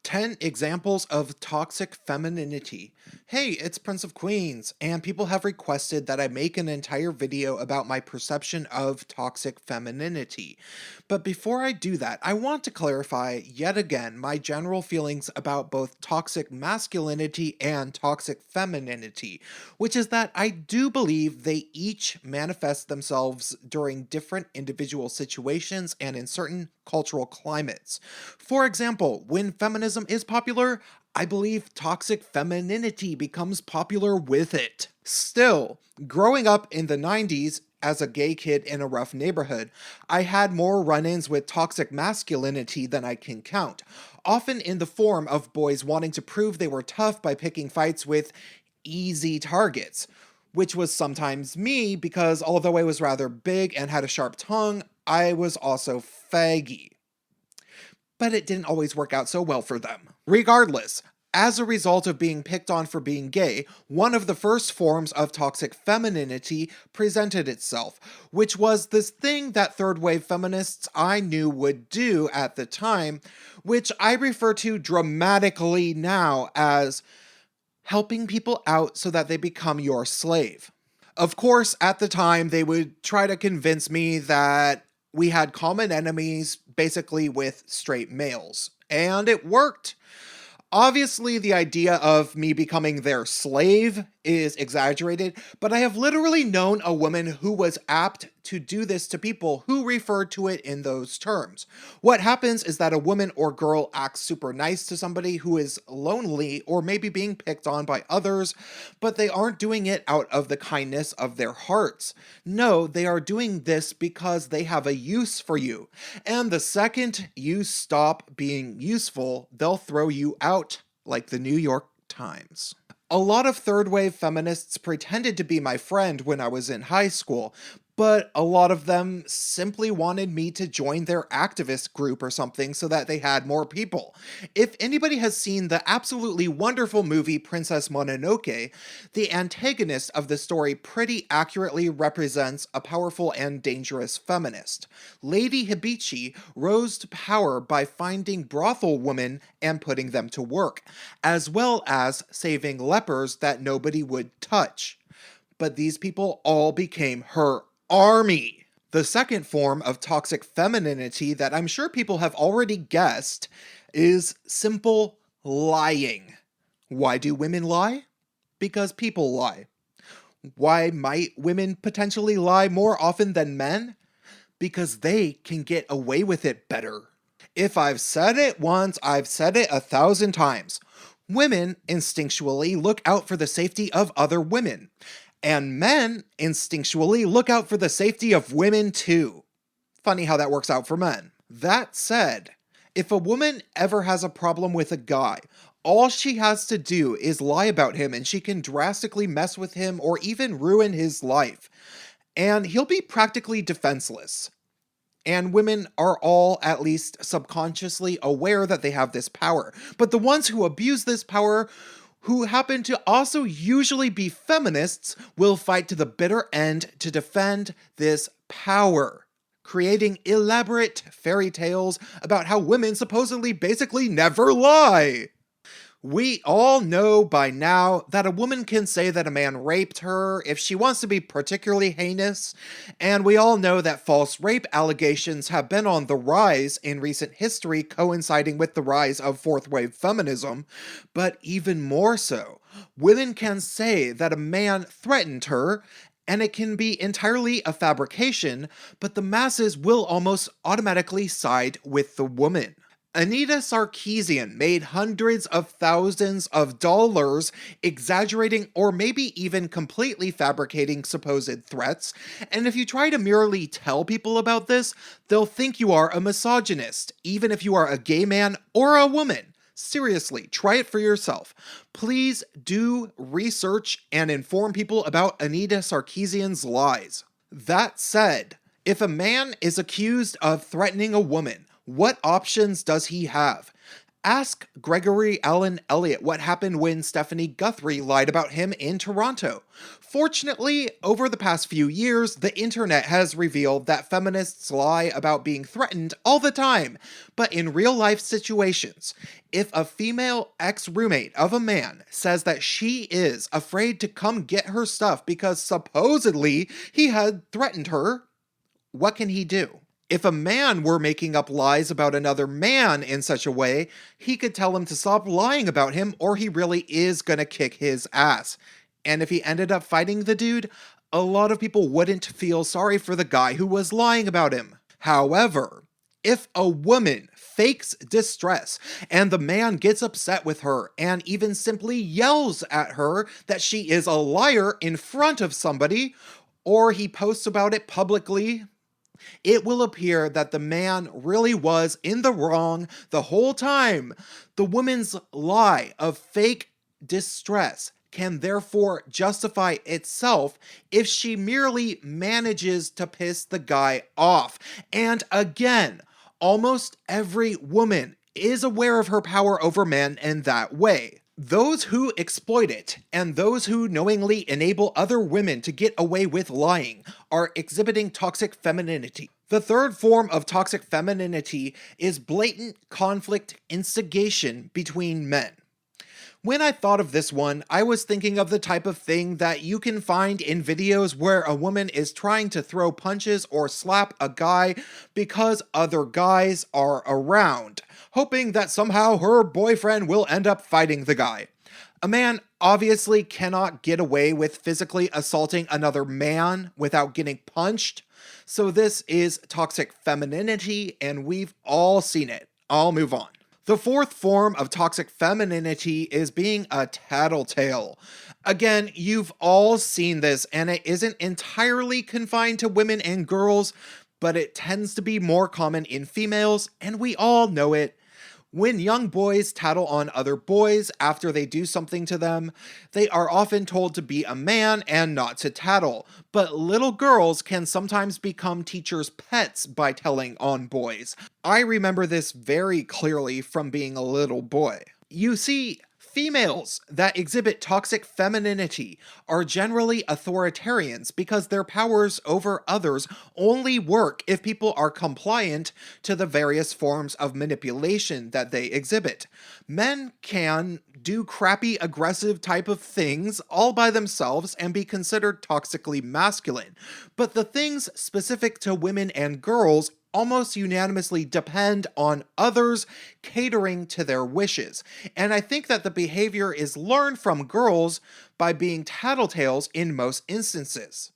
10 examples of toxic femininity. Hey, it's Prince of Queens, and people have requested that I make an entire video about my perception of toxic femininity. But before I do that, I want to clarify yet again my general feelings about both toxic masculinity and toxic femininity, which is that I do believe they each manifest themselves during different individual situations and in certain cultural climates. For example, when feminism is popular, I believe toxic femininity becomes popular with it. Still, growing up in the 90s as a gay kid in a rough neighborhood, I had more run-ins with toxic masculinity than I can count, often in the form of boys wanting to prove they were tough by picking fights with easy targets, which was sometimes me because although I was rather big and had a sharp tongue, I was also faggy. But it didn't always work out so well for them. Regardless, as a result of being picked on for being gay, one of the first forms of toxic femininity presented itself, which was this thing that third wave feminists I knew would do at the time, which I refer to dramatically now as helping people out so that they become your slave. Of course, at the time, they would try to convince me that we had common enemies basically with straight males. And it worked. Obviously, the idea of me becoming their slave is exaggerated, but I have literally known a woman who was apt to do this to people who referred to it in those terms. What happens is that a woman or girl acts super nice to somebody who is lonely or maybe being picked on by others, but they aren't doing it out of the kindness of their hearts. No, they are doing this because they have a use for you. And the second you stop being useful, they'll throw you out, like the New York Times. A lot of third wave feminists pretended to be my friend when I was in high school, but a lot of them simply wanted me to join their activist group or something so that they had more people. If anybody has seen the absolutely wonderful movie Princess Mononoke, the antagonist of the story pretty accurately represents a powerful and dangerous feminist. Lady Hibichi rose to power by finding brothel women and putting them to work, as well as saving lepers that nobody would touch. But these people all became her army. The second form of toxic femininity that I'm sure people have already guessed is simple lying. Why do women lie? Because people lie. Why might women potentially lie more often than men? Because they can get away with it better. If I've said it once, I've said it 1,000 times. Women instinctually look out for the safety of other women. And men instinctually look out for the safety of women too. Funny how that works out for men. That said, if a woman ever has a problem with a guy, all she has to do is lie about him and she can drastically mess with him or even ruin his life. And he'll be practically defenseless. And women are all at least subconsciously aware that they have this power. But the ones who abuse this power, who happen to also usually be feminists, will fight to the bitter end to defend this power, creating elaborate fairy tales about how women supposedly basically never lie. We all know by now that a woman can say that a man raped her if she wants to be particularly heinous, and we all know that false rape allegations have been on the rise in recent history, coinciding with the rise of fourth wave feminism, but even more so, women can say that a man threatened her, and it can be entirely a fabrication, but the masses will almost automatically side with the woman. Anita Sarkeesian made hundreds of thousands of dollars exaggerating or maybe even completely fabricating supposed threats, and if you try to merely tell people about this, they'll think you are a misogynist, even if you are a gay man or a woman. Seriously, try it for yourself. Please do research and inform people about Anita Sarkeesian's lies. That said, if a man is accused of threatening a woman, what options does he have? Ask Gregory Allen Elliott what happened when Stephanie Guthrie lied about him in Toronto. Fortunately, over the past few years, the internet has revealed that feminists lie about being threatened all the time. But in real life situations, if a female ex-roommate of a man says that she is afraid to come get her stuff because supposedly he had threatened her, what can he do? If a man were making up lies about another man in such a way, he could tell him to stop lying about him or he really is gonna kick his ass. And if he ended up fighting the dude, a lot of people wouldn't feel sorry for the guy who was lying about him. However, if a woman fakes distress and the man gets upset with her and even simply yells at her that she is a liar in front of somebody, or he posts about it publicly, it will appear that the man really was in the wrong the whole time. The woman's lie of fake distress can therefore justify itself if she merely manages to piss the guy off. And again, almost every woman is aware of her power over men in that way. Those who exploit it and those who knowingly enable other women to get away with lying are exhibiting toxic femininity. The third form of toxic femininity is blatant conflict instigation between men. When I thought of this one, I was thinking of the type of thing that you can find in videos where a woman is trying to throw punches or slap a guy because other guys are around, hoping that somehow her boyfriend will end up fighting the guy. A man obviously cannot get away with physically assaulting another man without getting punched, so this is toxic femininity and we've all seen it. I'll move on. The fourth form of toxic femininity is being a tattletale. Again, you've all seen this, and it isn't entirely confined to women and girls, but it tends to be more common in females, and we all know it. When young boys tattle on other boys after they do something to them, they are often told to be a man and not to tattle, but little girls can sometimes become teachers' pets by telling on boys. I remember this very clearly from being a little boy. You see, females that exhibit toxic femininity are generally authoritarians because their powers over others only work if people are compliant to the various forms of manipulation that they exhibit. Men can do crappy aggressive type of things all by themselves and be considered toxically masculine, but the things specific to women and girls almost unanimously depend on others catering to their wishes. And I think that the behavior is learned from girls by being tattletales in most instances.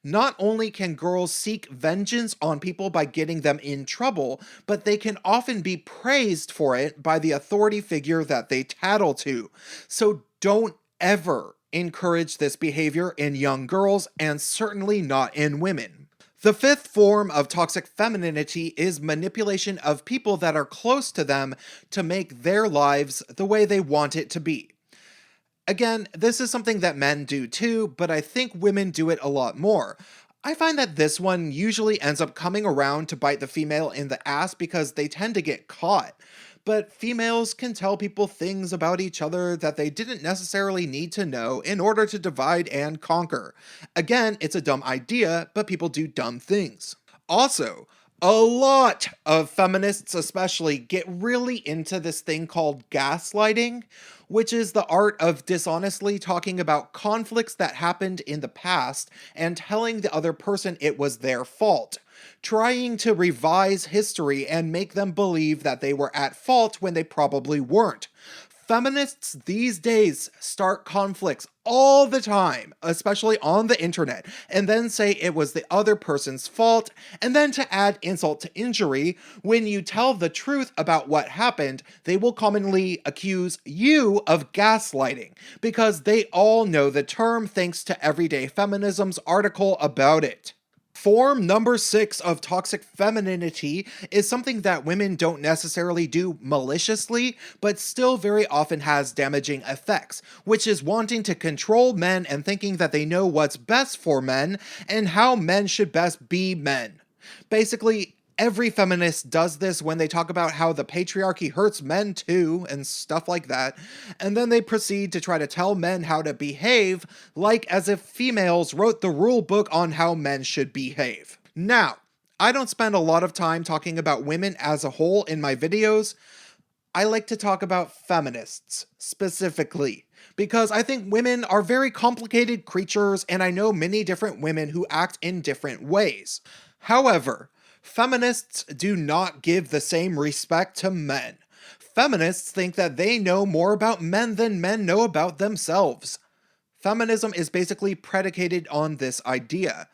Not only can girls seek vengeance on people by getting them in trouble, but they can often be praised for it by the authority figure that they tattle to. So don't ever encourage this behavior in young girls, and certainly not in women. The fifth form of toxic femininity is manipulation of people that are close to them to make their lives the way they want it to be. Again, this is something that men do too, but I think women do it a lot more. I find that this one usually ends up coming around to bite the female in the ass because they tend to get caught. But females can tell people things about each other that they didn't necessarily need to know in order to divide and conquer. Again, it's a dumb idea, but people do dumb things. Also, a lot of feminists especially get really into this thing called gaslighting, which is the art of dishonestly talking about conflicts that happened in the past and telling the other person it was their fault, trying to revise history and make them believe that they were at fault when they probably weren't. Feminists these days start conflicts all the time, especially on the internet, and then say it was the other person's fault, and then to add insult to injury, when you tell the truth about what happened, they will commonly accuse you of gaslighting, because they all know the term thanks to Everyday Feminism's article about it. Form number 6 of toxic femininity is something that women don't necessarily do maliciously, but still very often has damaging effects, which is wanting to control men and thinking that they know what's best for men and how men should best be men. Basically, Every feminist does this when they talk about how the patriarchy hurts men too, and stuff like that, and then they proceed to try to tell men how to behave, like as if females wrote the rule book on how men should behave. Now, I don't spend a lot of time talking about women as a whole in my videos. I like to talk about feminists, specifically, because I think women are very complicated creatures and I know many different women who act in different ways. However, feminists do not give the same respect to men. Feminists think that they know more about men than men know about themselves. Feminism is basically predicated on this idea,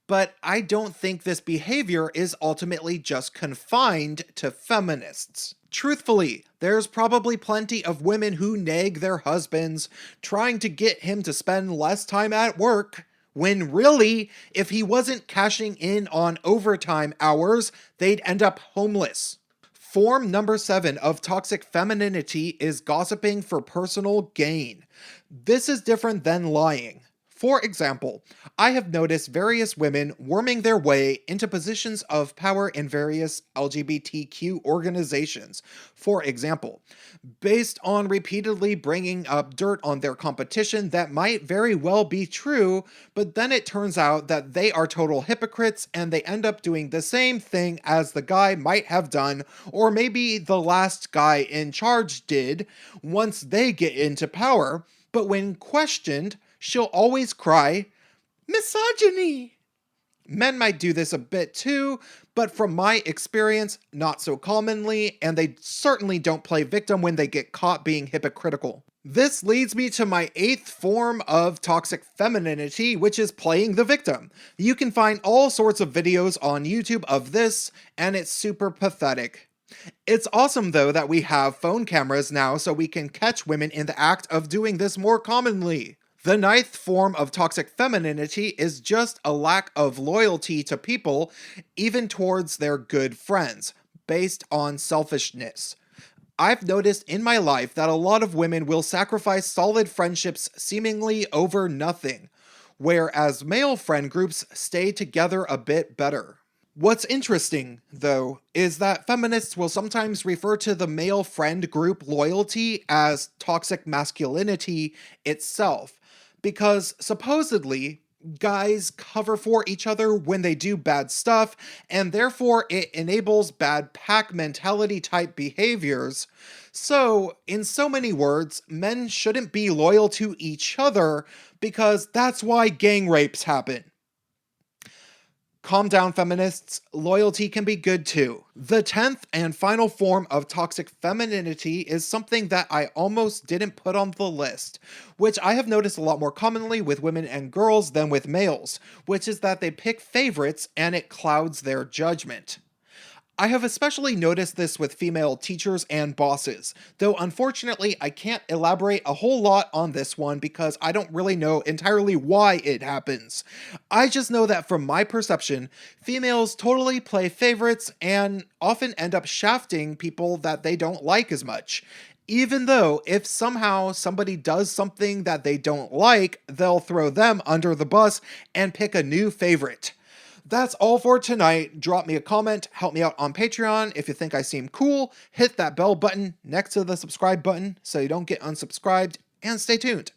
but I don't think this behavior is ultimately just confined to feminists. Truthfully, there's probably plenty of women who nag their husbands, trying to get him to spend less time at work, when really, if he wasn't cashing in on overtime hours, they'd end up homeless. Form number 7 of toxic femininity is gossiping for personal gain. This is different than lying. For example, I have noticed various women worming their way into positions of power in various LGBTQ organizations. For example, based on repeatedly bringing up dirt on their competition that might very well be true, but then it turns out that they are total hypocrites and they end up doing the same thing as the guy might have done, or maybe the last guy in charge did, once they get into power, but when questioned, she'll always cry, "Misogyny!" Men might do this a bit too, but from my experience, not so commonly, and they certainly don't play victim when they get caught being hypocritical. This leads me to my 8th form of toxic femininity, which is playing the victim. You can find all sorts of videos on YouTube of this, and it's super pathetic. It's awesome though that we have phone cameras now so we can catch women in the act of doing this more commonly. The 9th form of toxic femininity is just a lack of loyalty to people, even towards their good friends, based on selfishness. I've noticed in my life that a lot of women will sacrifice solid friendships seemingly over nothing, whereas male friend groups stay together a bit better. What's interesting, though, is that feminists will sometimes refer to the male friend group loyalty as toxic masculinity itself, because supposedly, guys cover for each other when they do bad stuff, and therefore it enables bad pack mentality type behaviors. So, in so many words, men shouldn't be loyal to each other, because that's why gang rapes happen. Calm down, feminists. Loyalty can be good too. The 10th and final form of toxic femininity is something that I almost didn't put on the list, which I have noticed a lot more commonly with women and girls than with males, which is that they pick favorites and it clouds their judgment. I have especially noticed this with female teachers and bosses, though unfortunately I can't elaborate a whole lot on this one because I don't really know entirely why it happens. I just know that from my perception, females totally play favorites and often end up shafting people that they don't like as much. Even though if somehow somebody does something that they don't like, they'll throw them under the bus and pick a new favorite. That's all for tonight. Drop me a comment, help me out on Patreon. If you think I seem cool, hit that bell button next to the subscribe button so you don't get unsubscribed, and stay tuned.